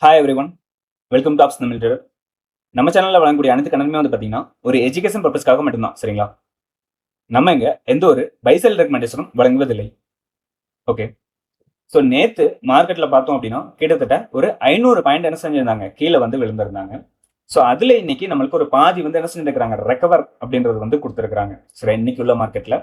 Hi every one, welcome to apps Tamil trader. நம்ம சேனலில் வழங்கக்கூடிய அனைத்து கணக்குமே வந்து பார்த்தீங்கன்னா ஒரு எஜுகேஷன் பர்பஸ்க்காக மட்டும்தான். சரிங்களா? நம்ம இங்கே எந்த ஒரு பைசல் ரெக்கமெண்டேஷனும் வழங்குவதில்லை. ஓகே, ஸோ நேற்று மார்க்கெட்டில் பார்த்தோம் அப்படின்னா கிட்டத்தட்ட ஒரு 500 பாயிண்ட் என்ன செஞ்சிருந்தாங்க, கீழே வந்து விழுந்திருந்தாங்க. ஸோ அதில் இன்னைக்கு நம்மளுக்கு ஒரு பாதி வந்து என்ன செஞ்சுருக்காங்க, ரெக்கவர் அப்படின்றது வந்து கொடுத்துருக்காங்க. சரி, இன்னைக்கு உள்ள மார்க்கெட்டில்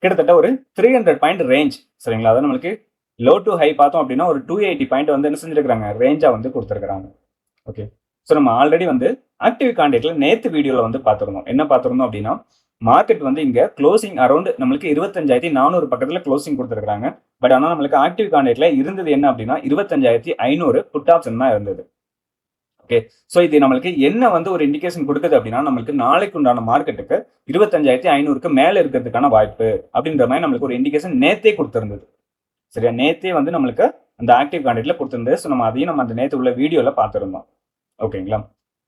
கிட்டத்தட்ட ஒரு 300 பாயிண்ட் ரேஞ்ச். சரிங்களா? அதாவது நம்மளுக்கு லோ டு ஹை பார்த்தோம் அப்படின்னா ஒரு 280 பாயிண்ட் வந்து என்ன செஞ்சிருக்காங்க, ரேஞ்சாக வந்து கொடுத்துருக்காங்க. ஓகே, ஸோ நம்ம ஆல்ரெடி வந்து ஆக்டிவ் கான்டெக்ட்ல நேற்று வீடியோவில் வந்து பார்த்துருந்தோம். என்ன பார்த்துருந்தோம் அப்படின்னா, மார்க்கெட் வந்து இங்கே க்ளோசிங் அரௌண்ட் நம்மளுக்கு 25,400 பக்கத்தில் க்ளோசிங் கொடுத்துருக்காங்க. பட் ஆனால் நம்மளுக்கு ஆக்டிவ் கான்டெக்ட்ல இருந்தது என்ன அப்படின்னா 25,500 புட் ஆப்ஷன் தான் இருந்தது. ஓகே, ஸோ இது நம்மளுக்கு என்ன வந்து ஒரு இண்டிகேஷன் கொடுக்குது அப்படின்னா, நம்மளுக்கு நாளைக்கு உண்டான மார்க்கெட்டுக்கு 25,500க்கு மேலே இருக்கிறதுக்கான வாய்ப்பு அப்படின்ற மாதிரி நம்மளுக்கு ஒரு இண்டிகேஷன் நேற்றே கொடுத்துருந்தது. சரியா? நேற்றே வந்து நம்மளுக்கு அந்த ஆக்டிவ் கான்டெக்ட்ல கொடுத்துருந்தது. ஸோ நம்ம அதையும் நம்ம அந்த நேற்று உள்ள வீடியோவில் பார்த்துருந்தோம். ஓகேங்களா?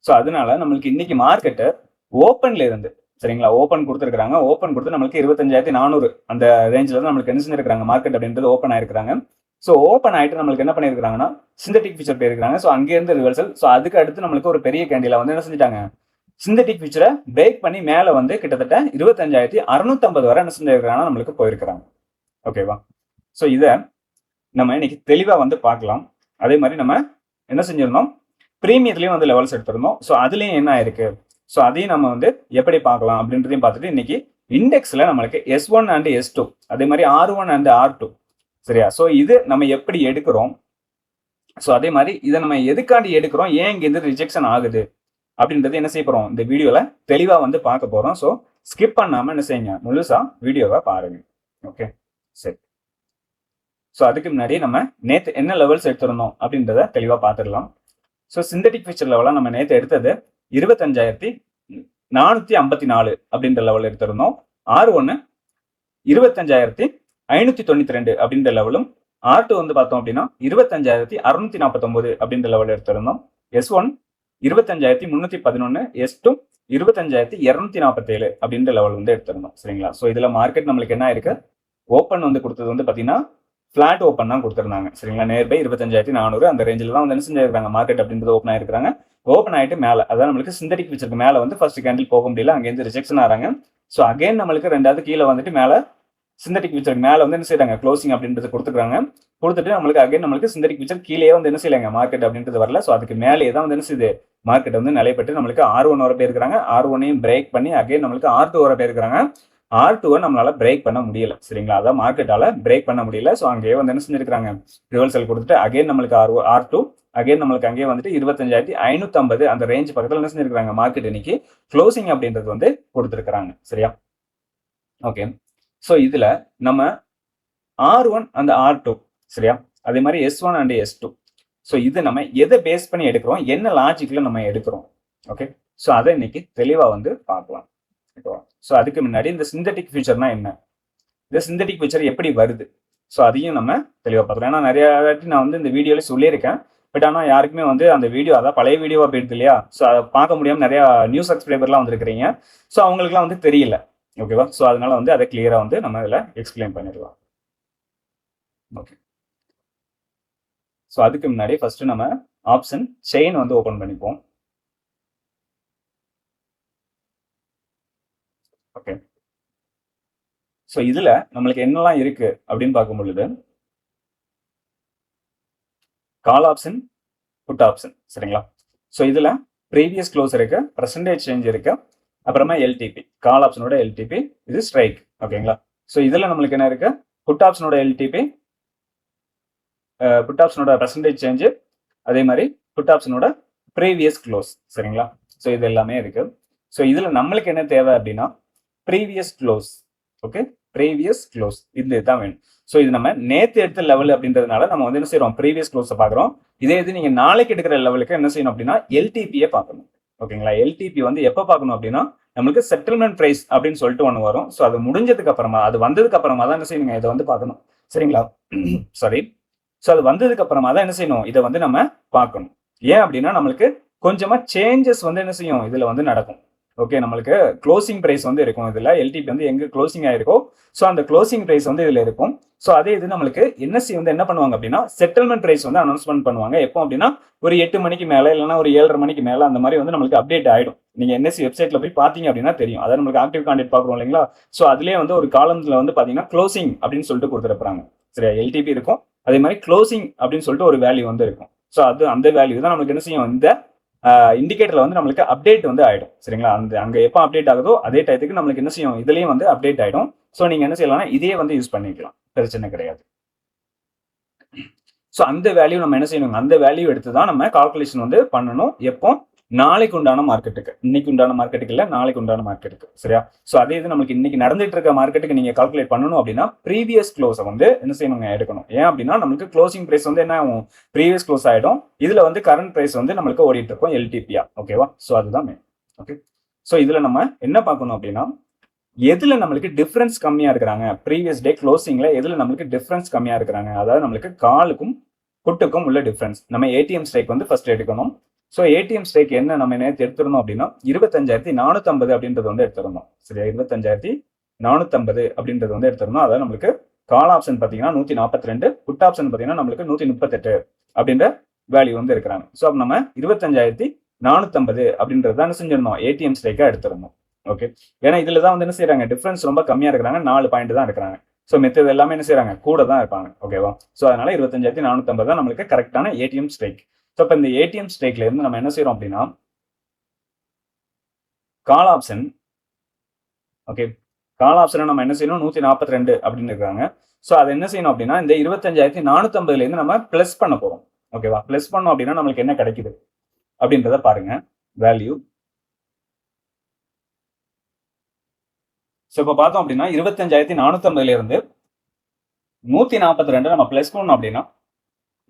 ஸோ அதனால நம்மளுக்கு இன்னைக்கு மார்க்கெட்டு ஓப்பன்ல இருந்து, சரிங்களா, ஓப்பன் கொடுத்துருக்காங்க. ஓப்பன் கொடுத்து நம்மளுக்கு 25,400 அந்த ரேஞ்சில் தான் நம்மளுக்கு என்ன செஞ்சிருக்காங்க, மார்க்கெட் அப்படின்றது ஓப்பன் ஆயிருக்காங்க. ஸோ ஓப்பன் ஆகிட்டு நம்மளுக்கு என்ன பண்ணியிருக்காங்கன்னா சிந்தட்டிக் ஃபியூச்சர் போயிருக்காங்க. ஸோ அங்கேருந்து ரிவர்சல். ஸோ அதுக்கு அடுத்து நம்மளுக்கு ஒரு பெரிய கேண்டில வந்து என்ன செஞ்சுட்டாங்க, சிந்தட்டிக் ஃபியூச்சரை பிரேக் பண்ணி மேலே வந்து கிட்டத்தட்ட 25,650 வரை என்ன செஞ்சிருக்காங்கன்னா நம்மளுக்கு போயிருக்கிறாங்க. ஓகேவா? ஸோ இதை நம்ம இன்னைக்கு தெளிவாக வந்து பார்க்கலாம். அதே மாதிரி நம்ம என்ன செஞ்சிருந்தோம், ப்ரீமியர்லையும் வந்து லெவல்ஸ் எடுத்திருந்தோம். ஸோ அதுலேயும் என்ன ஆயிருக்கு, ஸோ அதையும் நம்ம வந்து எப்படி பார்க்கலாம் அப்படின்றதையும் பார்த்துட்டு இன்னைக்கு இண்டெக்ஸில் நம்மளுக்கு S1 அண்ட் S2, அதே மாதிரி R1 அண்ட் R2. சரியா? ஸோ இது நம்ம எப்படி எடுக்கிறோம், ஸோ அதே மாதிரி இதை நம்ம எதுக்காண்டி எடுக்கிறோம், ஏன் இங்கேருந்து ரிஜெக்ஷன் ஆகுது அப்படின்றது என்ன செய்ய போகிறோம், இந்த வீடியோவில் தெளிவாக வந்து பார்க்க போகிறோம். ஸோ ஸ்கிப் பண்ணாமல் என்ன செய்யுங்க, முழுசாக வீடியோவை பாருங்க. ஓகே, சரி. ஸோ அதுக்கு முன்னாடி நம்ம நேற்று என்ன லெவல்ஸ் எடுத்திருந்தோம் அப்படின்றத தெளிவாக பார்த்துடலாம். ஸோ சிந்தட்டிக் ஃபியூச்சர் லெவலாக நம்ம நேற்று எடுத்தது 25,454 அப்படின்ற லெவல் எடுத்திருந்தோம். R1 25,592 அப்படின்ற லெவலும், R2 வந்து பார்த்தோம் அப்படின்னா 25,649 அப்படின்ற லெவல் எடுத்திருந்தோம். S1 25,311, S2 25,247 அப்படின்ற லெவல் வந்து எடுத்திருந்தோம். சரிங்களா? ஸோ இதில் மார்க்கெட் நம்மளுக்கு என்ன ஆயிருக்கு, ஓப்பன் வந்து கொடுத்தது வந்து பார்த்தீங்கன்னா ஃபிளாட் ஓப்பன் தான் கொடுத்துருந்தாங்க. சரிங்களா? நேர்பை 25,400 அந்த ரேஞ்சில் தான் வந்து என்ன செஞ்சிருக்காங்க, மார்க்கெட் அப்படின்றது ஓப்பன் ஆயிருக்காங்க. ஓப்பன் ஆகிட்டு மேலே, அதாவது நம்மளுக்கு சிந்தட்டிக் ஃபியூச்சருக்கு மேலே வந்து ஃபர்ஸ்ட் கேண்டில் போக முடியல, அங்கேருந்து ரிஜெக்ஷன் ஆகிறாங்க. ஸோ அகைன் நம்மளுக்கு ரெண்டாவது கீழே வந்துட்டு மேலே சிந்தட்டிக் ஃபியூச்சருக்கு மேலே வந்து என்ன செய்யறாங்க, க்ளோசிங் அப்படின்றது கொடுத்துருக்காங்க. கொடுத்துட்டு நம்மளுக்கு அகைன் நம்மளுக்கு சிந்தட்டிக் ஃபியூச்சர் கீழே வந்து என்ன செய்யலாங்க, மார்க்கெட் அப்படின்றது வரல. ஸோ அதுக்கு மேலே தான் வந்து என்ன செய்யுது, மார்க்கெட் வந்து நிலைப்பட்டு நம்மளுக்கு R1 வர போயிருக்காங்க. R1ஐயும் பிரேக் பண்ணி அகைன் நம்மளுக்கு R2 வர போயிருக்காங்க. R2 நம்மளால பிரேக் பண்ண முடியல. சரிங்களா? அதான் மார்க்கெட்டால பிரேக் பண்ண முடியல. ஸோ அங்கேயே வந்து என்ன செஞ்சிருக்காங்க, ரிவர்சல் கொடுத்துட்டு அகைன் நம்மளுக்கு R2 அகைன் நம்மளுக்கு அங்கேயே வந்துட்டு 25,550 அந்த ரேஞ்ச் பக்கத்தில் என்ன செஞ்சிருக்காங்க, மார்க்கெட் இன்னைக்கு க்ளோசிங் அப்படின்றது வந்து கொடுத்துருக்காங்க. சரியா? ஓகே, ஸோ இதுல நம்ம R1 அந்த R2, சரியா, அதே மாதிரி S1 அண்ட் S2. ஸோ இது நம்ம எதை பேஸ் பண்ணி எடுக்கிறோம், என்ன லாஜிக்ல நம்ம எடுக்கிறோம். ஓகே, ஸோ அதை இன்னைக்கு தெளிவா வந்து பார்க்கலாம். ஸோ அதுக்கு முன்னாடி இந்த சிந்தட்டிக் ஃபியூச்சர்னா என்ன, இந்த சிந்தட்டிக் ஃபியூச்சர் எப்படி வருது, ஸோ அதையும் நம்ம தெளிவாக பார்க்கலாம். ஏன்னா நிறைய வாட்டி நான் வந்து இந்த வீடியோவில் சொல்லியிருக்கேன். பட் ஆனால் யாருக்குமே வந்து அந்த வீடியோ, அதான் பழைய வீடியோவாக போயிடுது இல்லையா, ஸோ அதை பார்க்க முடியாமல் நிறையா நியூ சப்ஸ்கிரைபர்லாம் வந்துருக்கிறீங்க. ஸோ அவங்களுக்குலாம் வந்து தெரியல. ஓகேவா? ஸோ அதனால வந்து அதை கிளியராக வந்து நம்ம இதில் எக்ஸ்பிளைன் பண்ணிடலாம். ஓகே, ஸோ அதுக்கு முன்னாடி ஃபர்ஸ்ட் நம்ம ஆப்ஷன் செயின் வந்து ஓப்பன் பண்ணிப்போம். ஓகே, ஸோ இதுல நம்மளுக்கு என்னெல்லாம் இருக்கு அப்படின்னு பார்க்கும் பொழுது, கால் ஆப்ஷன், புட் ஆப்ஷன். சரிங்களா? ஸோ இதுல ப்ரீவியஸ் க்ளோஸ் இருக்கு, பர்சன்டேஜ் சேஞ்ச் இருக்கு, அப்புறமா எல்டிபி, கால் ஆப்ஷனோட எல்டிபி, இது ஸ்ட்ரைக். ஓகேங்களா? ஸோ இதுல நம்மளுக்கு என்ன இருக்கு, புட் ஆப்ஷனோட எல்டிபி, புட் ஆப்ஷனோட பர்சன்டேஜ் சேஞ்ச், அதே மாதிரி புட் ஆப்ஷனோட ப்ரீவியஸ் க்ளோஸ். சரிங்களா? ஸோ இது எல்லாமே இருக்கு. ஸோ இதுல நம்மளுக்கு என்ன தேவை அப்படின்னா previous close. Okay, previous close இதுதான் வேணும். ஸோ இது நம்ம நேற்று எடுத்த லெவல் அப்படின்றதுனால நம்ம வந்து என்ன செய்யறோம், ப்ரீவியஸ் க்ளோஸை பார்க்குறோம். இதே இது நீங்க நாளைக்கு எடுக்கிற லெவலுக்கு என்ன செய்யணும் அப்படின்னா எல்டிபியை பார்க்கணும். ஓகேங்களா? எல்டிபி வந்து எப்போ பார்க்கணும் அப்படின்னா நம்மளுக்கு செட்டில்மெண்ட் ப்ரைஸ் அப்படின்னு சொல்லிட்டு ஒன்று வரும். ஸோ அது முடிஞ்சதுக்கு அப்புறமா, அது வந்ததுக்கு அப்புறமா தான் என்ன செய்யணுங்க, இதை வந்து பார்க்கணும். சரிங்களா? சாரி, ஸோ அது வந்ததுக்கு அப்புறமா தான் என்ன செய்யணும், இதை வந்து நம்ம பார்க்கணும். ஏன் அப்படின்னா நம்மளுக்கு கொஞ்சமா சேஞ்சஸ் வந்து என்ன செய்யும், இதுல வந்து நடக்கும். ஓகே, நம்மளுக்கு க்ளோசிங் பிரைஸ் வந்து இருக்கும் இதுல. எல்டிபி வந்து எங்க க்ளோசிங் ஆயிருக்கோ ஸோ அந்த க்ளோசிங் பிரைஸ் வந்து இதுல இருக்கும். ஸோ அதே இது நம்மளுக்கு என்எஸ்சி வந்து என்ன பண்ணுவாங்க அப்படின்னா செட்டில்மெண்ட் பிரைஸ் வந்து அனௌன்ஸ்மெண்ட் பண்ணுவாங்க. எப்போ அப்படின்னா ஒரு 8 மணிக்கு மேல இல்லைன்னா ஒரு 7:30 மணிக்கு மேல அந்த மாதிரி வந்து நம்மளுக்கு அப்டேட் ஆயிடும். நீங்க என்எஸ்சி வெப்சைட்ல போய் பாத்தீங்க அப்படின்னா தெரியும். அதாவது நம்மளுக்கு ஆக்டிவ் கான்டெக்ட் பாக்குறோம் இல்லைங்களா? ஸோ அதுலயே வந்து ஒரு காலம்ஸ்ல வந்து பாத்தீங்கன்னா க்ளோசிங் அப்படின்னு சொல்லிட்டு கொடுத்துருப்பாங்க. சரியா, எல்டிபி இருக்கும், அதே மாதிரி க்ளோசிங் அப்படின்னு சொல்லிட்டு ஒரு வேல்யூ வந்து இருக்கும். ஸோ அது அந்த வேல்யூ தான் நம்மளுக்கு என்ன செய்யும், இந்த இண்டிகேட்டர்ல வந்து நம்மளுக்கு அப்டேட் வந்து ஆயிடும். சரிங்களா, அந்த அங்க எப்போ அப்டேட் ஆகுதோ அதே டயத்துக்கு நம்மளுக்கு என்ன செய்யும், இதுலயும் வந்து அப்டேட் ஆயிடும். ஸோ நீங்க என்ன செய்யலாம்னா இதே வந்து யூஸ் பண்ணிக்கலாம், பிரச்சனை கிடையாது. ஸோ அந்த வேல்யூ நம்ம என்ன செய்யணும், அந்த வேல்யூ எடுத்து தான் நம்ம கால்குலேஷன் வந்து பண்ணணும். எப்போ, நாளைக்கு உண்டான மார்க்கெட்டுக்கு, இன்னைக்கு உண்டான மார்க்கெட்டுக்கு இல்ல, நாளைக்கு உண்டான மார்க்கெட்டுக்கு. சரியா, ஸோ அதே இது நமக்கு இன்னைக்கு நடந்துட்டு இருக்க மார்க்கெட்டுக்கு நீங்க கால்குலேட் பண்ணணும் அப்படின்னா ப்ரீவியஸ் க்ளோஸை வந்து என்ன செய்யணுங்க, எடுக்கணும். ஏன் அப்படின்னா நமக்கு க்ளோசிங் பிரைஸ் வந்து என்ன ஆகும், ப்ரீவியஸ் க்ளோஸ் ஆயிடும். இதுல வந்து கரண்ட் பிரைஸ் வந்து நம்மளுக்கு ஓடிட்டு இருக்கும் எல்டிபியா. ஓகேவா, ஸோ அதுதான் மெயின். ஓகே, ஸோ இதுல நம்ம என்ன பார்க்கணும் அப்படின்னா எதுல நம்மளுக்கு டிஃபரன்ஸ் கம்மியா இருக்கிறாங்க, ப்ரீவியஸ் டே க்ளோசிங்ல எதுல நம்மளுக்கு டிஃபரன்ஸ் கம்மியா இருக்கிறாங்க, அதாவது நம்மளுக்கு காலுக்கும் புட்டுக்கும் உள்ள டிஃபரன்ஸ். நம்ம ஏடிஎம் ஸ்ட்ரைக் வந்து ஃபர்ஸ்ட் எடுக்கணும். ஸோ ஏடிஎம் ஸ்ட்ரைக் என்ன நம்ம நேற்று எடுத்துருந்தோம் அப்படின்னா 25,450 அப்படின்றது வந்து எடுத்திருந்தோம். சரியா, 25,450 அப்படின்றது வந்து எடுத்திருந்தோம். அதாவது நம்மளுக்கு கால் ஆப்ஷன் பார்த்தீங்கன்னா 142, புட் ஆப்ஷன் பார்த்தீங்கன்னா நம்மளுக்கு 138 அப்படின்ற வேல்யூ வந்து இருக்கிறாங்க. ஸோ அப்போ நம்ம 25,450 அப்படின்றது தான் என்ன செஞ்சிருந்தோம், ஏடிஎம் ஸ்ட்ரைக்கா எடுத்திருந்தோம். ஓகே, ஏன்னா இதுல தான் வந்து என்ன செய்யறாங்க, டிஃபரன்ஸ் ரொம்ப கம்மியா இருக்கிறாங்க, 4 பாயிண்ட் தான் இருக்கிறாங்க. ஸோ மெத்தட் எல்லாமே என்ன செய்யறாங்க, கூட தான் இருப்பாங்க. ஓகேவா, ஸோ அதனால 25,450 தான் நம்மளுக்கு கரெக்டான ஏடிஎம் ஸ்ட்ரைக். ஸோ இப்போ இந்த ஏடிஎம் ஸ்ட்ரைக்ல இருந்து நம்ம என்ன செய்யறோம் அப்படின்னா கால் ஆப்ஷன், ஓகே, கால் ஆப்ஷனை நம்ம என்ன செய்யணும், 142 அப்படின்னு இருக்காங்க. ஸோ அதை என்ன செய்யணும் அப்படின்னா இந்த 25,450 இருந்து நம்ம பிளஸ் பண்ண போறோம். ஓகேவா, பிளஸ் பண்ணோம் அப்படின்னா நம்மளுக்கு என்ன கிடைக்குது அப்படின்றத பாருங்க, வேல்யூ. ஸோ இப்போ பார்த்தோம் அப்படின்னா 25,450 இருந்து 142 நம்ம பிளஸ் பண்ணோம் அப்படின்னா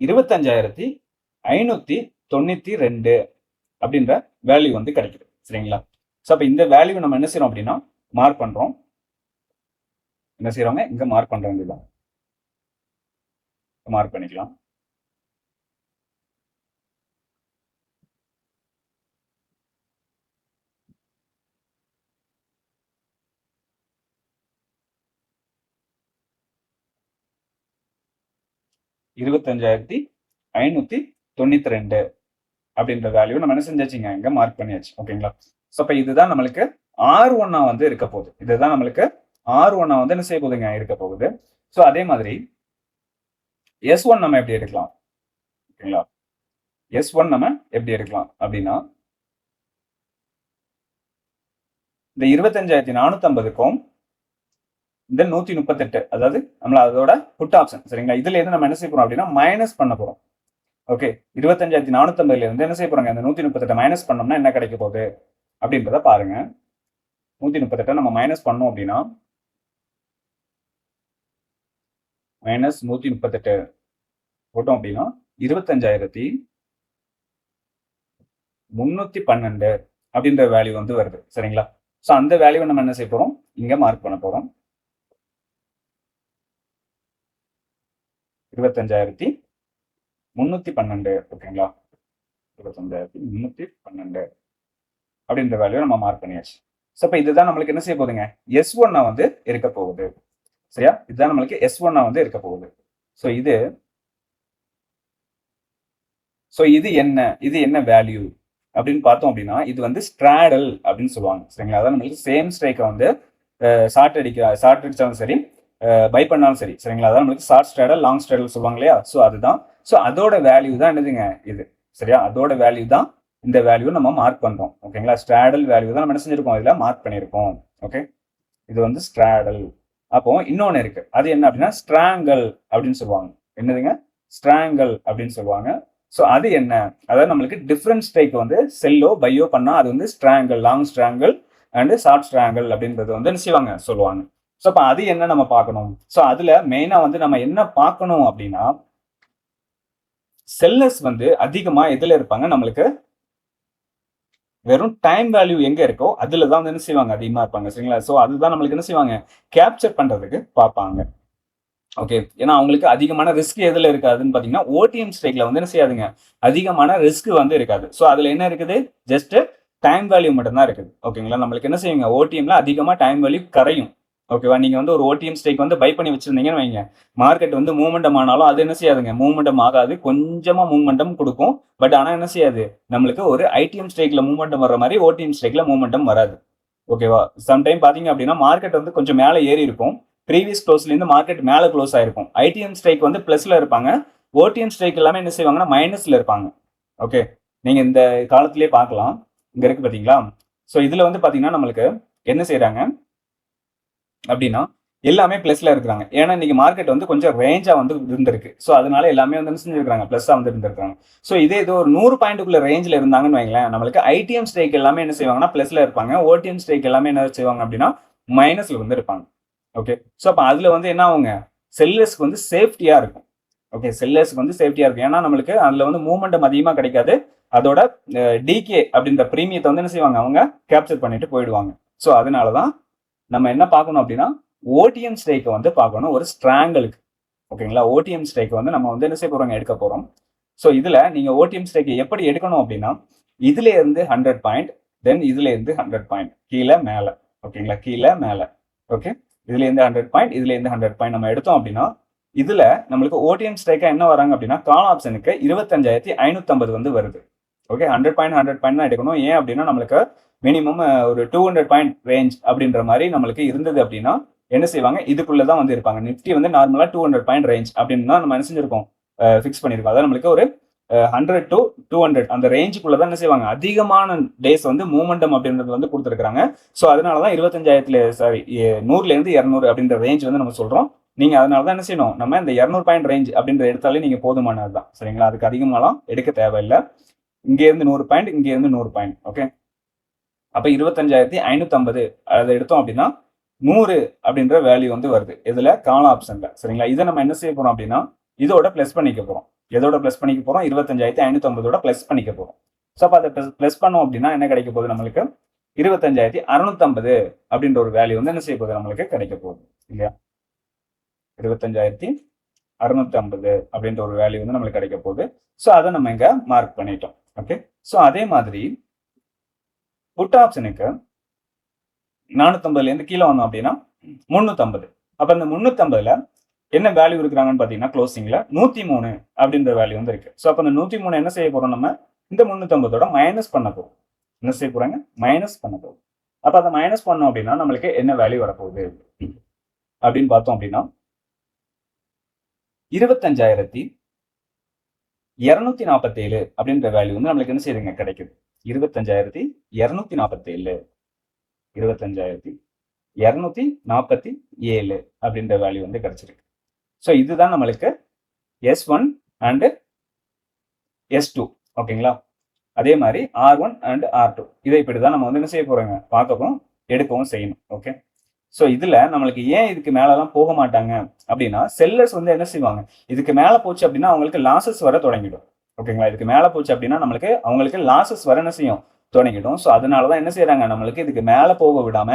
25,592 அப்படின்ற வேல்யூ வந்து கிடைக்குது. சரிங்களா, ஸோ அப்போ இந்த வேல்யூ நம்ம என்ன செய்யறோம் அப்படின்னா மார்க் பண்றோம். என்ன செய்யறோங்க, இங்க மார்க் பண்ற வேண்டியதான், மார்க் பண்ணிக்கலாம். $25,592 அப்படின்ற வேல்யூ நம்ம என்ன செஞ்சாச்சுங்க, இங்க மார்க் பண்ணியாச்சு. ஓகேங்களா, ஸோ அப்ப இதுதான் நம்மளுக்கு R1 வந்து இருக்க போகுது. இதுதான் நம்மளுக்கு R1 வந்து என்ன செய்ய போகுதுங்க, இருக்க போகுது. ஸோ அதே மாதிரி S1 நம்ம எப்படி எடுக்கலாம், ஓகேங்களா, S1 நம்ம எப்படி எடுக்கலாம் அப்படின்னா இந்த 25,450க்கும் இந்த 138, அதாவது நம்மள அதோட புட் ஆப்ஷன். சரிங்களா, இதுல இருந்து நம்ம என்ன செய்ய போறோம் அப்படின்னா மைனஸ் பண்ண போறோம். ஓகே, 25,450 இருந்து என்ன செய்ய போறாங்க, இந்த 138 மைனஸ் பண்ணோம்னா என்ன கிடைக்க போகுது அப்படின்றத பாருங்க. 138 நம்ம மைனஸ் பண்ணோம் அப்படின்னா மைனஸ் 138 போட்டோம் அப்படின்னா 25,312 அப்படின்ற வேல்யூ வந்து வருது. சரிங்களா, ஸோ அந்த வேல்யூவை நம்ம என்ன செய்ய போறோம், இங்க மார்க் பண்ண போறோம். 25,312. ஓகேங்களா, 25,312 அப்படின்ற வேல்யூ நம்ம மார்க் பண்ணியாச்சு. ஸோ இப்போ இதுதான் நம்மளுக்கு என்ன செய்ய போகுதுங்க, S1 வந்து இருக்க போகுது. சரியா, இதுதான் நம்மளுக்கு S1 வந்து இருக்க போகுது. ஸோ இது என்ன வேல்யூ அப்படின்னு பார்த்தோம் அப்படின்னா இது வந்து ஸ்ட்ராடல் அப்படின்னு சொல்லுவாங்க. சரிங்களா, அதான் நம்மளுக்கு சேம் ஸ்ட்ரைக்கை வந்து ஷார்ட் அடிச்சாலும் சரி, பை பண்ணாலும் சரி. சரிங்களா, அதான் நம்மளுக்கு ஷார்ட் ஸ்ட்ராடல், லாங் ஸ்ட்ராடல் சொல்லுவாங்க இல்லையா. ஸோ அதுதான், ஸோ அதோட வேல்யூ தான் என்னதுங்க இது. சரியா, அதோட வேல்யூ தான் இந்த வேல்யூ நம்ம மார்க் பண்றோம். ஓகேங்களா, ஸ்ட்ராடல் வேல்யூ தான் நம்ம என்ன செஞ்சிருக்கோம், இதுல மார்க் பண்ணியிருக்கோம். ஓகே, இது வந்து ஸ்ட்ராடல். அப்போ இன்னொன்னு இருக்கு, அது என்ன அப்படின்னா ஸ்ட்ராங்கல் அப்படின்னு சொல்லுவாங்க. என்னதுங்க, ஸ்ட்ராங்கல் அப்படின்னு சொல்லுவாங்க. ஸோ அது என்ன, அதாவது நம்மளுக்கு டிஃப்ரெண்ட் ஸ்ட்ரைக் வந்து செல்லோ பையோ பண்ணா அது வந்து strangle, long strangle and short strangle அப்படின்றது வந்து என்ன செய்வாங்க, சொல்லுவாங்க. ஸோ அப்போ அது என்ன நம்ம பார்க்கணும். ஸோ அதுல மெயினா வந்து நம்ம என்ன பார்க்கணும் அப்படின்னா செல்லர்ஸ் வந்து அதிகமா எதுல இருப்பாங்க, நம்மளுக்கு வெறும் டைம் வேல்யூ எங்க இருக்கோ அதுல தான் வந்து என்ன செய்வாங்க, அதிகமா இருப்பாங்க. சரிங்களா, ஸோ அதுதான் நம்மளுக்கு என்ன செய்வாங்க, கேப்சர் பண்றதுக்கு பார்ப்பாங்க. ஓகே, ஏன்னா அவங்களுக்கு அதிகமான ரிஸ்க் எதுல இருக்காதுன்னு பாத்தீங்கன்னா ஓடிஎம் ஸ்ட்ரைக்ல வந்து என்ன செய்யாதுங்க, அதிகமான ரிஸ்க் வந்து இருக்காது. ஸோ அதுல என்ன இருக்குது, ஜஸ்ட் டைம் வேல்யூ மட்டும் தான் இருக்குது. ஓகேங்களா, நம்மளுக்கு என்ன செய்யுங்க, ஓடிஎம்ல அதிகமாக டைம் வேல்யூ கரையும். ஓகேவா, நீங்க வந்து ஒரு ஓடிஎம் ஸ்டேக் வந்து பை பண்ணி வச்சிருந்தீங்கன்னு வைங்க, மார்க்கெட் வந்து மூவ்மெண்டம் ஆனாலும் அது என்ன செய்யாதுங்க, மூவ்மெண்டம் ஆகாது, கொஞ்சமா மூவ்மெண்டம் கொடுக்கும். பட் ஆனா என்ன செய்யாது, நம்மளுக்கு ஒரு ஐடிஎம் ஸ்டேக்ல மூவ்மெண்டம் வர்ற மாதிரி ஓடிஎம் ஸ்டேக்ல மூவ்மெண்டம் வராது. ஓகேவா, சம்டைம் பாத்தீங்க அப்படின்னா மார்க்கெட் வந்து கொஞ்சம் மேலே ஏறி இருக்கும், ப்ரீவியஸ் க்ளோஸ்ல இருந்து மார்க்கெட் மேலே க்ளோஸ் ஆயிருக்கும். ஐடிஎம் ஸ்ட்ரைக் வந்து பிளஸ்ல இருப்பாங்க, ஓடிஎம் ஸ்ட்ரைக் எல்லாமே என்ன செய்வாங்கன்னா மைனஸ்ல இருப்பாங்க. ஓகே, நீங்க இந்த காலத்திலேயே பார்க்கலாம், இங்க இருக்கு பாத்தீங்களா. ஸோ இதுல வந்து பாத்தீங்கன்னா நம்மளுக்கு என்ன செய்யறாங்க அப்படின்னா எல்லாமே பிளஸ்ல இருக்கிறாங்க. ஏன்னா இன்னைக்கு மார்க்கெட் வந்து கொஞ்சம் ரேஞ்சா வந்து இருந்திருக்கு. ஸோ அதனால எல்லாமே வந்து செஞ்சிருக்காங்க, பிளஸ்ஸா வந்து இருந்திருக்காங்க. ஸோ இதே ஏதோ ஒரு 100 பாயிண்ட்டுக்குள்ள ரேஞ்சில் இருந்தாங்கன்னு வைங்களேன், நம்மளுக்கு ஐடிஎம் ஸ்ட்ரைக் எல்லாமே என்ன செய்வாங்கன்னா பிளஸ்ல இருப்பாங்க, ஓடிஎம் ஸ்ட்ரைக் எல்லாமே என்ன செய்வாங்க அப்படின்னா மைனஸ்ல வந்து இருப்பாங்க. ஓகே, ஸோ அப்போ அதுல வந்து என்ன ஆகுங்க, செல்லர்ஸ்க்கு வந்து சேஃப்டியா இருக்கும். ஓகே, செல்லர்ஸ்க்கு வந்து சேஃப்டியா இருக்கும். ஏன்னா நம்மளுக்கு அதுல வந்து மூவ்மெண்டம் அதிகமாக கிடைக்காது, அதோட டிகே அப்படின்ற பிரீமியத்தை வந்து என்ன செய்வாங்க, அவங்க கேப்சர் பண்ணிட்டு போயிடுவாங்க. ஸோ அதனாலதான் நம்ம என்ன பார்க்கணும் அப்படின்னா ஓடிஎம் ஸ்ட்ரைக்கை வந்து பார்க்கணும் ஒரு ஸ்ட்ராங்கலுக்கு. ஓகேங்களா, ஓடிஎம் ஸ்ட்ரைக்கை வந்து நம்ம வந்து என்ன செய்ய போறோம், எடுக்க போறோம். ஸோ இதுல நீங்க ஓடிஎம் ஸ்ட்ரைக்கை எப்படி எடுக்கணும் அப்படின்னா, இதுல இருந்து 100 பாயிண்ட், தென் இதுல இருந்து 100 பாயிண்ட், கீழே மேல. ஓகேங்களா, கீழே மேல. ஓகே, இதுல இருந்து 100 பாயிண்ட், இதுல இருந்து 100 பாயிண்ட் நம்ம எடுத்தோம் அப்படின்னா, இதுல நம்மளுக்கு ஓடிஎம் ஸ்ட்ரைக்கா என்ன வராங்க அப்படின்னா, கால் ஆப்ஷனுக்கு 25,550 வந்து வருது. ஓகே, 100 பாயிண்ட் 100 பாயிண்ட் தான் எடுக்கணும். ஏன் அப்படின்னா நம்மளுக்கு மினிமம் ஒரு 200 பாயிண்ட் ரேஞ்ச் அப்படின்ற மாதிரி நம்மளுக்கு இருந்தது அப்படின்னா என்ன செய்வாங்க, இதுக்குள்ளதான் வந்து இருப்பாங்க. நிப்டி வந்து நார்மலா 200 பாயிண்ட் ரேஞ்ச் அப்படின்னு தான் நம்ம என்ன செஞ்சிருக்கோம், ஃபிக்ஸ் பண்ணிருக்கோம். அதாவது நம்மளுக்கு ஒரு 100 to 200 அந்த ரேஞ்சுக்குள்ளதான் என்ன செய்வாங்க, அதிகமான டேஸ் வந்து மூமெண்டம் அப்படின்றது வந்து கொடுத்துருக்காங்க. ஸோ அதனாலதான் 100ல இருந்து 200 அப்படின்ற ரேஞ்ச் வந்து நம்ம சொல்றோம். நீங்க அதனாலதான் என்ன செய்யணும், நம்ம இந்த 200 பாயிண்ட் ரேஞ்ச் அப்படின்ற எடுத்தாலே நீங்க போதுமானதுதான். சரிங்களா, அதுக்கு அதிகமாலாம் எடுக்க தேவையில்லை. இங்க இருந்து 100 பாயிண்ட், இங்க இருந்து 100 பாயிண்ட். ஓகே, அப்ப 25,550 அதை எடுத்தோம் அப்படின்னா 100 அப்படின்ற வேல்யூ வந்து வருது இதுல கால் ஆப்ஷன்ல. சரிங்களா, இதை நம்ம என்ன செய்ய போறோம் அப்படின்னா இதோட பிளஸ் பண்ணிக்க போறோம். எதோட பிளஸ் பண்ணிக்க போறோம், 25,550 பிளஸ் பண்ணிக்க போறோம். ஸோ அப்போ அதை பிளஸ் பண்ணோம் அப்படின்னா என்ன கிடைக்க போகுது, நம்மளுக்கு 25,650 அப்படின்ற ஒரு வேல்யூ வந்து என்ன செய்ய போகுது, நம்மளுக்கு கிடைக்க போகுது இல்லையா. 25,650 அப்படின்ற ஒரு வேல்யூ வந்து நம்மளுக்கு கிடைக்க போகுது. ஸோ அதை நம்ம இங்க மார்க் பண்ணிட்டோம். ஓகே, ஸோ அதே மாதிரி புட் ஆப்ஷனுக்கு 450ல இருந்து கீழே வந்தோம் அப்படின்னா 350. அப்ப இந்த 350ல என்ன வேல்யூ இருக்கிறாங்கன்னு பாத்தீங்கன்னா க்ளோசிங்ல 103 அப்படின்ற வேல்யூ வந்து இருக்கு. ஸோ அப்ப இந்த 103 என்ன செய்ய போறோம், நம்ம இந்த 350ஓட மைனஸ் பண்ண போறோம். என்ன செய்ய போறாங்க, மைனஸ் பண்ண போறோம். அப்ப அதை மைனஸ் பண்ணோம் அப்படின்னா நம்மளுக்கு என்ன வேல்யூ வரப்போகுது அப்படின்னு பார்த்தோம் அப்படின்னா 25,247 அப்படின்ற வேல்யூ வந்து நம்மளுக்கு என்ன செய்யுதுங்க, கிடைக்குது. 25,247 25,247 அப்படின்ற வேல்யூ வந்து கிடைச்சிருக்கு. ஸோ இதுதான் நம்மளுக்கு S1 அண்ட் S2. ஓகேங்களா, அதே மாதிரி R1 அண்ட் R2 இதை இப்படிதான் நம்ம வந்து என்ன செய்ய போறோங்க, பார்க்கவும் எடுக்கவும் செய்யணும். ஓகே, ஸோ இதுல நம்மளுக்கு ஏன் இதுக்கு மேலலாம் போக மாட்டாங்க அப்படின்னா, செல்லர்ஸ் வந்து என்ன செய்வாங்க, இதுக்கு மேல போச்சு அப்படின்னா அவங்களுக்கு லாசஸ் வர தொடங்கிடும். ஓகேங்களா, இதுக்கு மேல போச்சு அப்படின்னா நம்மளுக்கு அவங்களுக்கு லாசஸ் வர என்ன செய்யும், தொடங்கிடும். ஸோ அதனாலதான் என்ன செய்யறாங்க, நம்மளுக்கு இதுக்கு மேல போக விடாம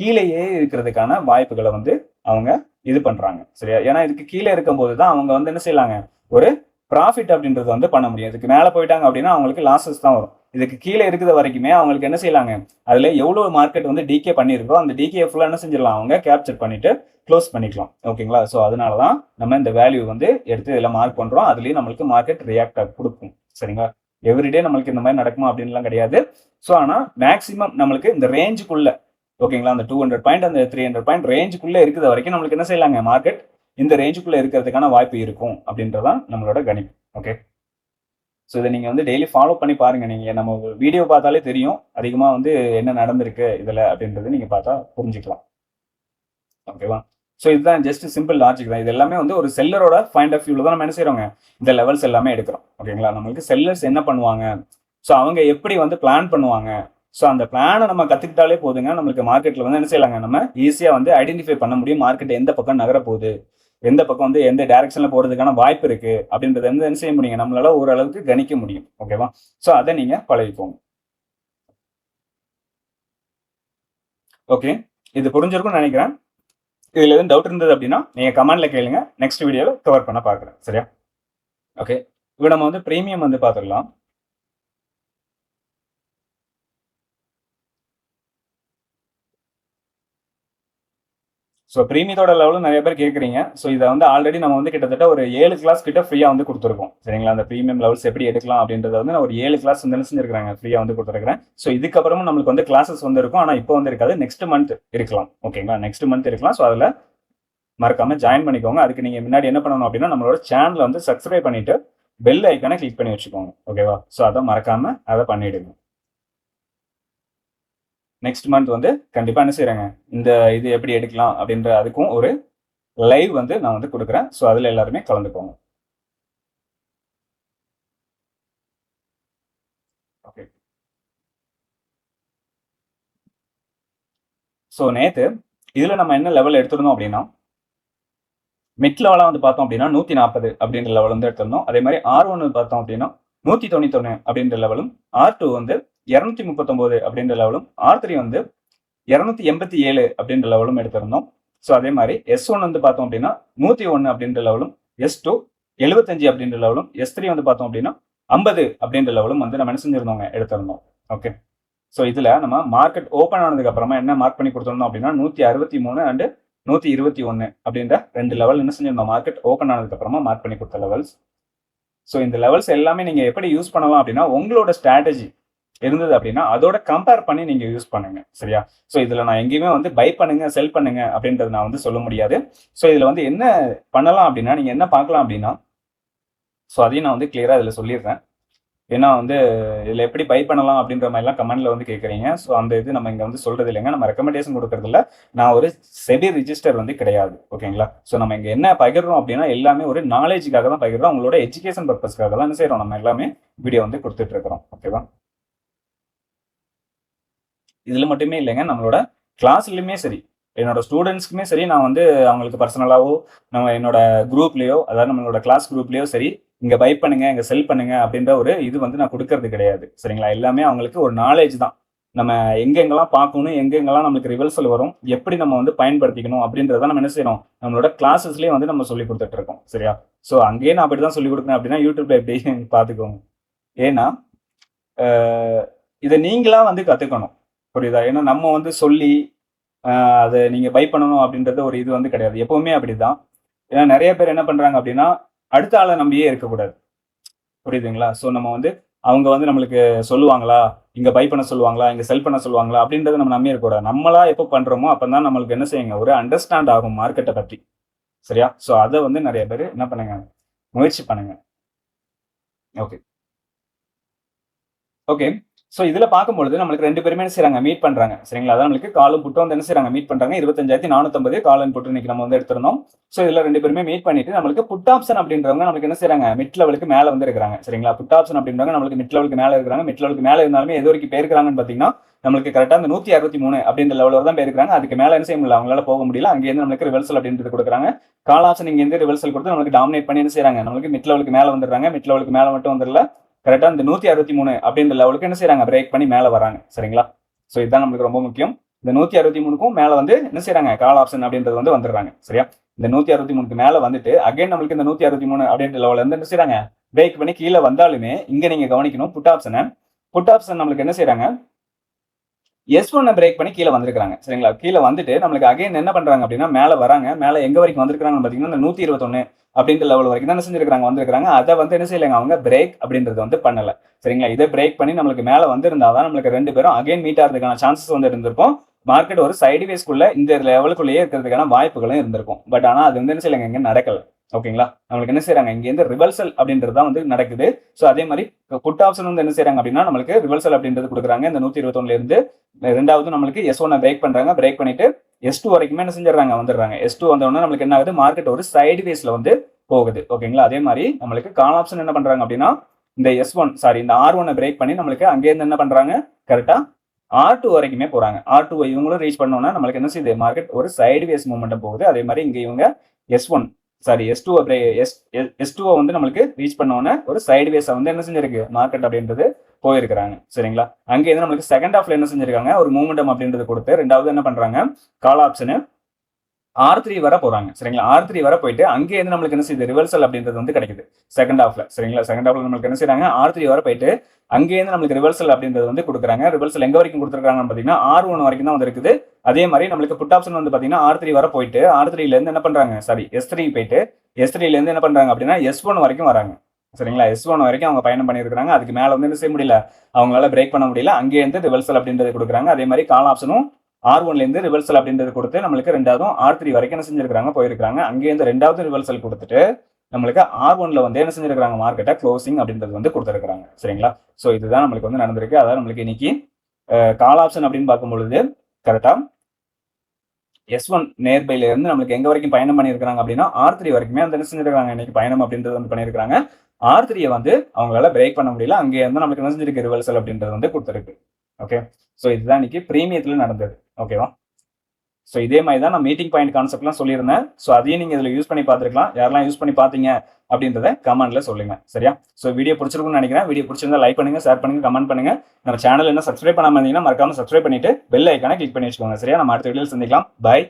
கீழேயே இருக்கிறதுக்கான வாய்ப்புகளை வந்து அவங்க இது பண்றாங்க. சரியா, ஏன்னா இதுக்கு கீழே இருக்கும் போதுதான் அவங்க வந்து என்ன செய்யலாங்க, ஒரு ப்ராஃபிட் அப்படின்றது வந்து பண்ண முடியும். இதுக்கு மேல போயிட்டாங்க அப்படின்னா அவங்களுக்கு லாசஸ் தான் வரும். இதுக்கு கீழே இருக்கிற வரைக்குமே அவங்களுக்கு என்ன செய்யலாங்க, அதுல எவ்வளவு மார்க்கெட் வந்து டிகே பண்ணிருக்கோ அந்த டிகே ஃபுல்லா என்ன செஞ்சிடலாம், அவங்க கேப்சர் பண்ணிட்டு க்ளோஸ் பண்ணிக்கலாம். ஓகேங்களா, ஸோ அதனாலதான் நம்ம இந்த வேல்யூ வந்து எடுத்து இதில் மார்க் பண்றோம். அதுலயும் நம்மளுக்கு மார்க்கெட் ரியாக்ட் கொடுக்கும். சரிங்களா, எவ்ரிடே நம்மளுக்கு இந்த மாதிரி நடக்குமா அப்படின்லாம் கிடையாது. ஸோ ஆனா மேக்சிமம் நம்மளுக்கு இந்த ரேஞ்சுக்குள்ள, ஓகேங்களா, அந்த 200 பாயிண்ட் அந்த 300 பாயிண்ட் ரேஞ்சுக்குள்ள இருக்கிற வரைக்கும் நம்மளுக்கு என்ன செய்யலாங்க, மார்க்கெட் இந்த ரேஞ்சுக்குள்ள இருக்கிறதுக்கான வாய்ப்பு இருக்கும் அப்படின்றதான் நம்மளோட கணிப்பு. ஓகே, ஸோ இதை நீங்க வந்து டெய்லி ஃபாலோ பண்ணி பாருங்க. நீங்க நம்ம வீடியோ பார்த்தாலே தெரியும் அதிகமா வந்து என்ன நடந்திருக்கு இதுல அப்படின்றது நீங்க பார்த்தா புரிஞ்சுக்கலாம். ஓகேவா, ஸோ இதுதான் ஜஸ்ட் சிம்பிள் லாஜிக் தான். இது எல்லாமே வந்து ஒரு செல்லரோட பாயிண்ட் ஆஃப் வியூல தான் நம்ம என்ன செய்யறோங்க, இந்த லெவல்ஸ் எல்லாமே எடுக்கிறோம். ஓகேங்களா, நம்மளுக்கு செல்லர்ஸ் என்ன பண்ணுவாங்க, ஸோ அவங்க எப்படி வந்து பிளான் பண்ணுவாங்க, ஸோ அந்த பிளானை நம்ம கத்துக்கிட்டாலே போதுங்க, நம்மளுக்கு மார்க்கெட்ல வந்து என்ன செய்யலாங்க, நம்ம ஈஸியா வந்து ஐடென்டிஃபை பண்ண முடியும் மார்க்கெட் எந்த பக்கம் நகர போகுது, எந்த பக்கம் வந்து எந்த டைரக்ஷன்ல போறதுக்கான வாய்ப்பு இருக்கு அப்படின்றத வந்து என்ன செய்ய முடியுங்க, நம்மளால ஓரளவுக்கு கணிக்க முடியும். ஓகேவா, ஸோ அதை நீங்க பழகிக்கோங்க. ஓகே, இது புரிஞ்சிருக்கும்னு நினைக்கிறேன். இதுல எதுவும் டவுட் இருந்தது அப்படின்னா நீங்க கமெண்ட்ல கேளுங்க, நெக்ஸ்ட் வீடியோல கவர் பண்ண பாக்குறேன். சரியா, ஓகே, இப்போ நம்ம வந்து பிரீமியம் வந்து பார்த்துடலாம். ஸோ ப்ரீமியத்தோட லெவலும் நிறைய பேர் கேட்குறீங்க. ஸோ இதை வந்து ஆல்ரெடி நம்ம வந்து கிட்டத்தட்ட ஒரு 7 கிளாஸ் கிட்ட ஃப்ரீயாக வந்து கொடுத்துருக்கோம். சரிங்களா? அந்த ப்ரீமியம் லெவல்ஸ் எப்படி எடுக்கலாம் அப்படின்றத வந்து நான் ஒரு 7 கிளாஸ் வந்து செஞ்சிருக்காங்க, ஃப்ரீயாக வந்து கொடுத்துருக்கேன். ஸோ இதுக்கப்புறமும் நம்மளுக்கு வந்து கிளாஸஸ் வந்து இருக்கும். ஆனால் இப்போ வந்து இருக்காது, நெக்ஸ்ட் மந்த் இருக்கலாம். ஓகேங்களா? நெக்ஸ்ட் மந்த் இருக்கலாம். ஸோ அதில் மறக்காம ஜாயின் பண்ணிக்கோங்க. அதுக்கு நீங்கள் முன்னாடி என்ன பண்ணணும் அப்படின்னா நம்மளோட சேனலை வந்து சப்ஸ்கிரைப் பண்ணிட்டு பெல் ஐக்கானை கிளிக் பண்ணி வச்சுக்கோங்க. ஓகேவா? ஸோ அதை மறக்காம அதை பண்ணிடுங்க. நெக்ஸ்ட் மந்த் வந்து கண்டிப்பா என்ன செய்யறேங்க, இந்த இது எப்படி எடுக்கலாம் அப்படின்ற அதுக்கும் ஒரு லைவ் வந்து நான் வந்து கொடுக்குறேன். ஸோ அதுல எல்லாருமே கலந்துக்கோங்க. ஓகே. ஸோ நேத்து இதுல நம்ம என்ன லெவல் எடுத்திருந்தோம் அப்படின்னா, மிட் லெவலா வந்து பார்த்தோம் அப்படின்னா 140 அப்படின்ற லெவல் வந்து எடுத்திருந்தோம். அதே மாதிரி R1 பார்த்தோம் அப்படின்னா 191 அப்படின்ற லெவலும், R2 வந்து 239 அப்படின்ற லெவலும், R3 வந்து 287 அப்படின்ற லெவலும் எடுத்திருந்தோம். ஸோ அதே மாதிரி S1 வந்து பார்த்தோம் அப்படின்னா 101 அப்படின்ற லெவலும், S2 75 அப்படின்ற லெவலும், S3 வந்து பார்த்தோம் அப்படின்னா 50 அப்படின்ற லெவலும் வந்து நம்ம என்ன செஞ்சிருந்தோங்க, எடுத்திருந்தோம். ஓகே. ஸோ இதுல நம்ம மார்க்கெட் ஓப்பன் ஆனதுக்கு அப்புறமா என்ன மார்க் பண்ணி கொடுத்திருந்தோம் அப்படின்னா 163 அண்ட் 121 அப்படின்ற 2 லெவல் என்ன செஞ்சிருந்தோம், மார்க்கெட் ஓப்பன் ஆனதுக்கு அப்புறமா மார்க் பண்ணி கொடுத்த லெவல்ஸ். ஸோ இந்த லெவல்ஸ் எல்லாமே நீங்க எப்படி யூஸ் பண்ணலாம் அப்படின்னா, உங்களோட ஸ்ட்ராட்டஜி இருந்தது அப்படின்னா அதோட கம்பேர் பண்ணி நீங்க யூஸ் பண்ணுங்க. சரியா? ஸோ இதுல நான் எங்கேயுமே வந்து பை பண்ணுங்க செல் பண்ணுங்க அப்படின்றது நான் வந்து சொல்ல முடியாது. ஸோ இதுல வந்து என்ன பண்ணலாம் அப்படின்னா, நீங்க என்ன பார்க்கலாம் அப்படின்னா, ஸோ அதையும் நான் வந்து கிளியரா இதுல சொல்லிடுறேன். ஏன்னா வந்து இதுல எப்படி பை பண்ணலாம் அப்படின்ற மாதிரிலாம் கமெண்ட்ல வந்து கேட்குறீங்க. ஸோ அந்த இது நம்ம இங்க வந்து சொல்றது இல்லைங்க. நம்ம ரெக்கமெண்டேஷன் கொடுக்கறது இல்லை. நான் ஒரு செபி ரிஜிஸ்டர் வந்து கிடையாது. ஓகேங்களா? ஸோ நம்ம இங்க என்ன பகிர்றோம் அப்படின்னா எல்லாமே ஒரு நாலேஜுக்காக தான் பகிர்றோம். உங்களோட எஜுகேஷன் பர்பஸ்க்காக தான் என்ன செய்யறோம், நம்ம எல்லாமே வீடியோ வந்து கொடுத்துட்டு இருக்கிறோம். ஓகேவா? இதுல மட்டுமே இல்லைங்க, நம்மளோட கிளாஸ்லயுமே சரி, என்னோட ஸ்டூடெண்ட்ஸ்க்குமே சரி, நான் வந்து அவங்களுக்கு பர்சனலாவோ நம்ம என்னோட குரூப்லயோ, அதாவது நம்மளோட கிளாஸ் குரூப்லயோ சரி, இங்க பை பண்ணுங்க, இங்க செல் பண்ணுங்க அப்படின்ற ஒரு இது வந்து நான் கொடுக்கறது கிடையாது. சரிங்களா? எல்லாமே அவங்களுக்கு ஒரு நாலேஜ் தான். நம்ம எங்கெங்கெல்லாம் பார்க்கணும், எங்கெங்கெல்லாம் நமக்கு ரிவல்சல் வரும், எப்படி நம்ம வந்து பயன்படுத்திக்கணும் அப்படின்றத நம்ம என்ன செய்யறோம், நம்மளோட கிளாஸஸ்லயே வந்து நம்ம சொல்லி கொடுத்துட்டு இருக்கோம். சரியா? ஸோ அங்கேயே நான் அப்படிதான் சொல்லி கொடுக்குறேன் அப்படின்னா யூடியூப்ல எப்படி பார்த்துக்கோங்க. ஏன்னா இதை நீங்களா வந்து கத்துக்கணும். புரியுதா? ஏன்னா நம்ம வந்து சொல்லி அதை நீங்க பை பண்ணணும் அப்படின்றது ஒரு இது வந்து கிடையாது. எப்பவுமே அப்படிதான். ஏன்னா நிறைய பேர் என்ன பண்றாங்க அப்படின்னா, அடுத்த ஆளை நம்பியே இருக்கக்கூடாது. புரியுதுங்களா? ஸோ நம்ம வந்து அவங்க வந்து நம்மளுக்கு சொல்லுவாங்களா, இங்க பை பண்ண சொல்லுவாங்களா, இங்க செல் பண்ண சொல்லுவாங்களா அப்படின்றத நம்ம நம்பி இருக்கக்கூடாது. நம்மளா எப்போ பண்றோமோ அப்பதான் நம்மளுக்கு என்ன செய்யுங்க, ஒரு அண்டர்ஸ்டாண்ட் ஆகும் மார்க்கெட்டை பற்றி. சரியா? ஸோ அதை வந்து நிறைய பேர் என்ன பண்ணுங்க, முயற்சி பண்ணுங்க. ஓகே. ஓகே. ஸோ இதுல பார்க்கும்பொழுது நம்மளுக்கு 2 பேருமே என்ன செய்றாங்க, மீட் பண்றாங்க. சரிங்களா? அதான் நம்மளுக்கு காலும் புட்டும் வந்து என்ன செய்றாங்க, மீட் பண்றாங்க. 25,450 கால் அண்ட் புட் இன்னைக்கு நம்ம வந்து எடுத்திருந்தோம். ஸோ இதுல 2 பேருமே மீட் பண்ணிட்டு நம்மளுக்கு புட் ஆப்ஷன் அப்படின்றவங்க நம்மளுக்கு என்ன செய்றாங்க, மிட் லெவலுக்கு மேல வந்து இருக்கிறாங்க. சரிங்களா? புட் ஆப்ஷன் அப்படின்றவங்க நம்மளுக்கு மிட் லெவலுக்கு மேல இருக்கிறாங்க. மிட் லெவலுக்கு மேல இருந்தாலுமே எது வரைக்கும் போயிருக்காங்கன்னு பாத்தீங்கன்னா, நம்மளுக்கு கரெக்டா அந்த 163 அப்படின்ற லெவல் தான் போயிருக்காங்க. அதுக்கு மேல என்ன செய்ய முடியல, அவங்களால போக முடியல. அங்கேருந்து நம்மளுக்கு ரிவர்சல் அப்படின்றது கொடுக்குறாங்க. கால் ஆப்ஷன் இங்க இருந்து ரிவர்சல் கொடுத்து நம்மளுக்கு டாமினேட் பண்ணி என்ன செய்றாங்க, நம்மளுக்கு மிட் லெவலுக்கு மேல வந்துடுறாங்க. மிட் லெவலுக்கு மேல மட்டும் வந்துடல, கரெக்டா இந்த 163 அப்படின்ற லெவலுக்கு என்ன செய்யறாங்க, பிரேக் பண்ணி மேல வராங்க. சரிங்களா? சோ இதுதான் நமக்கு ரொம்ப முக்கியம். இந்த 163க்கும் மேல வந்து என்ன செய்யறாங்க, கால் ஆப்ஷன் அப்படின்றது வந்து வந்துடுறாங்க. சரியா? இந்த 163க்கு மேல வந்துட்டு அகைன் நம்மளுக்கு இந்த 163 அப்படின்ற லெவல்ல இருந்து என்ன செய்யறாங்க, பிரேக் பண்ணி கீழே வந்தாலுமே இங்க நீங்க கவனிக்கணும், புட் ஆப்ஷன் நம்மளுக்கு என்ன செய்யறாங்க, S1 பிரேக் பண்ணி கீழே வந்திருக்காங்க. சரிங்களா? கீழே வந்துட்டு நம்மளுக்கு அகைன் என்ன பண்றாங்க அப்படின்னா மேல வராங்க. மேல எங்க வரைக்கும் வந்திருக்காங்கன்னு பாத்தீங்கன்னா இந்த 121 அப்படின்ற லெவல் வரைக்கும் தான் என்ன செஞ்சிருக்காங்க, வந்திருக்காங்க. அதை வந்து என்ன செய்யலைங்க, அவங்க பிரேக் அப்படின்றது வந்து பண்ணல. சரிங்களா? இதை பிரேக் பண்ணி நம்மளுக்கு மேல வந்திருந்தாதான் நம்மளுக்கு 2 பேரும் அகைன் மீட் ஆகிறதுக்கான சான்சஸ் வந்து இருந்திருக்கும். மார்க்கெட் ஒரு சைடுவேஸ்க்குள்ள இந்த லெவலுக்குள்ளேயே இருக்கிறதுக்கான வாய்ப்புகளும் இருந்திருக்கும். பட் ஆனா அது வந்து என்ன செய்யலைங்க, இங்க நடக்கல. ஓகேங்களா? நம்மளுக்கு என்ன செய்யறாங்க, இங்க இருந்து ரிவர்சல் அப்படின்றது தான் வந்து நடக்குது. சோ அதே மாதிரி புட் ஆப்ஷன் வந்து என்ன செய்யறாங்க அப்படின்னா நம்மளுக்கு ரிவர்சல் அப்படின்றது கொடுக்குறாங்க. இந்த 121ல இருந்து ரெண்டாவது நம்மளுக்கு S1 பிரேக் பண்றாங்க. பிரேக் பண்ணிட்டு S2 வரைக்குமே என்ன செஞ்சிடறாங்க, வந்துடுறாங்க. S2 வந்த உடனே நம்மளுக்கு என்ன ஆகுது, மார்க்கெட் ஒரு சைடுவேஸ்ல வந்து போகுது. ஓகேங்களா? அதே மாதிரி நம்மளுக்கு கால் ஆப்ஷன் என்ன பண்றாங்க அப்படின்னா இந்த இந்த R1 பிரேக் பண்ணி நம்மளுக்கு அங்கே இருந்து என்ன பண்றாங்க, கரெக்டா R2 வரைக்குமே போறாங்க. R2 இவங்களும் ரீச் பண்ணோம்னா நம்மளுக்கு என்ன செய்யுது, மார்க்கெட் ஒரு சைடுவேஸ் மூவ்மெண்ட் போகுது. அதே மாதிரி இங்க இவங்க S2 வந்து நம்மளுக்கு ரீச் பண்ணோன்னே ஒரு சைடுவேஸ் வந்து என்ன செஞ்சிருக்கு, மார்க்கெட் அப்படின்றது போயிருக்கிறாங்க. சரிங்களா? அங்கே இருந்து நம்மளுக்கு செகண்ட் ஹாஃப்ல என்ன செஞ்சிருக்காங்க, ஒரு மூமெண்டம் அப்படின்றது கொடுத்து ரெண்டாவது என்ன பண்றாங்க, கால் ஆப்ஷனு R3 வர போறாங்க சரிங்களா. R3 வர போயிட்டு அங்கே இருந்து நம்மளுக்கு என்ன செய்யுது ரிவர்சல் அப்படின்றது வந்து கிடைக்குது செகண்ட் ஹாஃப்ல சரிங்களா. செகண்ட் ஹாஃப்ல நம்மளுக்கு என்ன செய்றாங்க R3 வர போயிட்டு அங்கே இருந்து நம்மளுக்கு ரிவர்சல் அப்படின்றது வந்து கொடுக்குறாங்க. ரிவர்சல் எங்க வரைக்கும் கொடுத்துருக்காங்கன்னு பாத்தீங்கன்னா R1 வரைக்கும் தான் வந்து இருக்குது. அதே மாதிரி நம்மளுக்கு புட் ஆப்ஷன் வந்து பாத்தீங்கன்னா R3 வர போயிட்டு R3 ல இருந்து என்ன பண்றாங்க சாரி S3 போயிட்டு S3 ல இருந்து என்ன பண்றாங்க அப்படின்னா S1 வரைக்கும் வராங்க சரிங்களா. S1 வரைக்கும் அவங்க பயணம் பண்ணியிருக்காங்க. அதுக்கு மேல வந்து என்ன செய்ய முடியல, அவங்களால பிரேக் பண்ண முடியல. அங்கே இருந்து ரிவர்சல் அப்படின்றது கொடுக்குறாங்க. அதே மாதிரி கால் ஆப்ஷனும் R1ல இருந்து ரிவர்சல் அப்படின்றது கொடுத்து நம்மளுக்கு ரெண்டாவது R3 வரைக்கும் என்ன செஞ்சிருக்காங்க போயிருக்காங்க. அங்கே இருந்து ரெண்டாவது ரிவர்சல் கொடுத்துட்டு நம்மளுக்கு R1ல வந்து என்ன செஞ்சிருக்காங்க மார்க்கெட்டை க்ளோசிங் அப்படின்றது வந்து கொடுத்துருக்காங்க சரிங்களா. ஸோ இதுதான் நம்மளுக்கு வந்து நடந்திருக்கு. அதாவது நம்மளுக்கு இன்னைக்கு கால் ஆப்ஷன் அப்படின்னு பார்க்கும்பொழுது கரெக்டா S1 நேர்பைல இருந்து நம்மளுக்கு எங்க வரைக்கும் பயணம் பண்ணியிருக்காங்க அப்படின்னா R3 வரைக்குமே வந்து என்ன செஞ்சிருக்காங்க இன்னைக்கு பயணம் அப்படின்றது வந்து பண்ணியிருக்காங்க. R3 வந்து அவங்களால பிரேக் பண்ண முடியல. அங்கே இருந்து நம்மளுக்கு என்ன செஞ்சிருக்கு ரிவர்சல் அப்படின்றது வந்து கொடுத்துருக்கு. ஓகே, ஸோ இதுதான் இன்னைக்கு பிரீமியத்தில் நடந்தது. ஓகேவா, ஸோ இதே மாதிரி தான் நான் மீட்டிங் பாயிண்ட் கான்செப்ட்லாம் சொல்லியிருந்தேன். ஸோ அதையும் நீங்கள் இதில் யூஸ் பண்ணி பார்த்துருக்கலாம். யாரெல்லாம் யூஸ் பண்ணி பார்த்தீங்க அப்படின்றத கமெண்ட்ல சொல்லுங்க சரியா. ஸோ வீடியோ பிடிச்சிருக்கும்னு நினைக்கிறேன். வீடியோ பிடிச்சிருந்தா லைக் பண்ணுங்க, ஷேர் பண்ணுங்க, கமெண்ட் பண்ணுங்க. நம்ம சேனல் என்ன சப்ஸ்கிரைப் பண்ணாமல் இருந்தீங்கன்னா மறக்காம சப்ஸ்கிரைப் பண்ணிட்டு பெல் ஐக்கானை கிளிக் பண்ணி வச்சுக்கோங்க சரியா. நம்ம அடுத்த வீடியோவில் சந்திக்கலாம். பாய்.